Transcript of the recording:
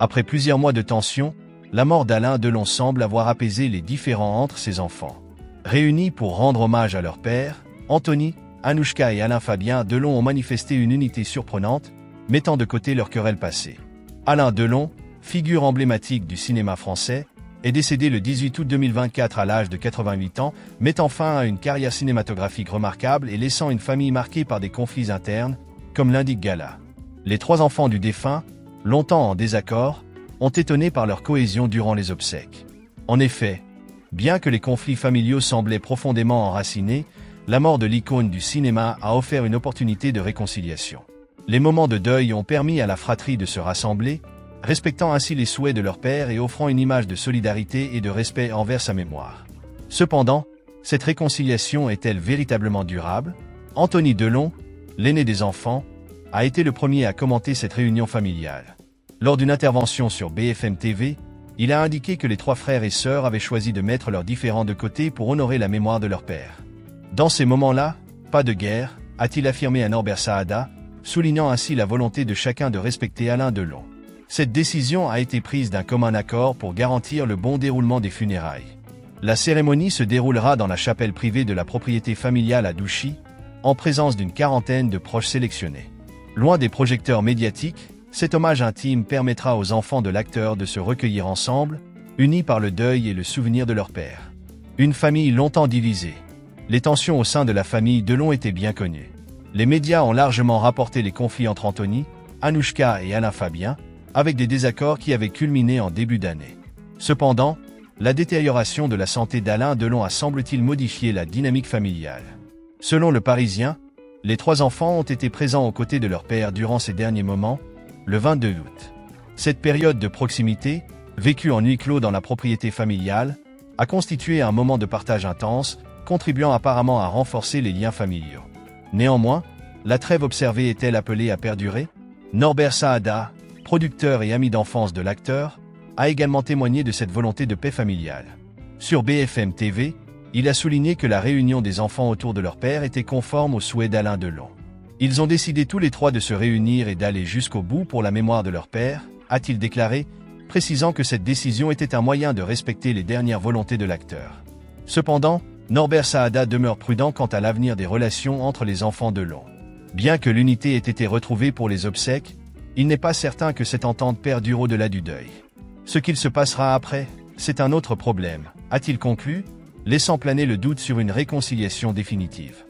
Après plusieurs mois de tension, la mort d'Alain Delon semble avoir apaisé les différends entre ses enfants. Réunis pour rendre hommage à leur père, Anthony, Anouchka et Alain Fabien Delon ont manifesté une unité surprenante, mettant de côté leurs querelles passées. Alain Delon, figure emblématique du cinéma français, est décédé le 18 août 2024 à l'âge de 88 ans, mettant fin à une carrière cinématographique remarquable et laissant une famille marquée par des conflits internes, comme l'indique Gala. Les 3 enfants du défunt, longtemps en désaccord, ont étonné par leur cohésion durant les obsèques. En effet, bien que les conflits familiaux semblaient profondément enracinés, la mort de l'icône du cinéma a offert une opportunité de réconciliation. Les moments de deuil ont permis à la fratrie de se rassembler, respectant ainsi les souhaits de leur père et offrant une image de solidarité et de respect envers sa mémoire. Cependant, cette réconciliation est-elle véritablement durable? Anthony Delon, l'aîné des enfants, a été le premier à commenter cette réunion familiale. Lors d'une intervention sur BFM TV, il a indiqué que les 3 frères et sœurs avaient choisi de mettre leurs différends de côté pour honorer la mémoire de leur père. Dans ces moments-là, pas de guerre, a-t-il affirmé à Norbert Saada, soulignant ainsi la volonté de chacun de respecter Alain Delon. Cette décision a été prise d'un commun accord pour garantir le bon déroulement des funérailles. La cérémonie se déroulera dans la chapelle privée de la propriété familiale à Douchy, en présence d'une 40aine de proches sélectionnés. Loin des projecteurs médiatiques, cet hommage intime permettra aux enfants de l'acteur de se recueillir ensemble, unis par le deuil et le souvenir de leur père. Une famille longtemps divisée. Les tensions au sein de la famille Delon étaient bien connues. Les médias ont largement rapporté les conflits entre Anthony, Anouchka et Alain Fabien, avec des désaccords qui avaient culminé en début d'année. Cependant, la détérioration de la santé d'Alain Delon a semble-t-il modifié la dynamique familiale. Selon Le Parisien, les 3 enfants ont été présents aux côtés de leur père durant ces derniers moments, le 22 août. Cette période de proximité, vécue en huis clos dans la propriété familiale, a constitué un moment de partage intense, contribuant apparemment à renforcer les liens familiaux. Néanmoins, la trêve observée est-elle appelée à perdurer? Norbert Saada, producteur et ami d'enfance de l'acteur, a également témoigné de cette volonté de paix familiale. Sur BFM TV, il a souligné que la réunion des enfants autour de leur père était conforme aux souhaits d'Alain Delon. Ils ont décidé tous les 3 de se réunir et d'aller jusqu'au bout pour la mémoire de leur père, a-t-il déclaré, précisant que cette décision était un moyen de respecter les dernières volontés de l'acteur. Cependant, Norbert Saada demeure prudent quant à l'avenir des relations entre les enfants Delon. Bien que l'unité ait été retrouvée pour les obsèques, il n'est pas certain que cette entente perdure au-delà du deuil. Ce qu'il se passera après, c'est un autre problème, a-t-il conclu, laissant planer le doute sur une réconciliation définitive.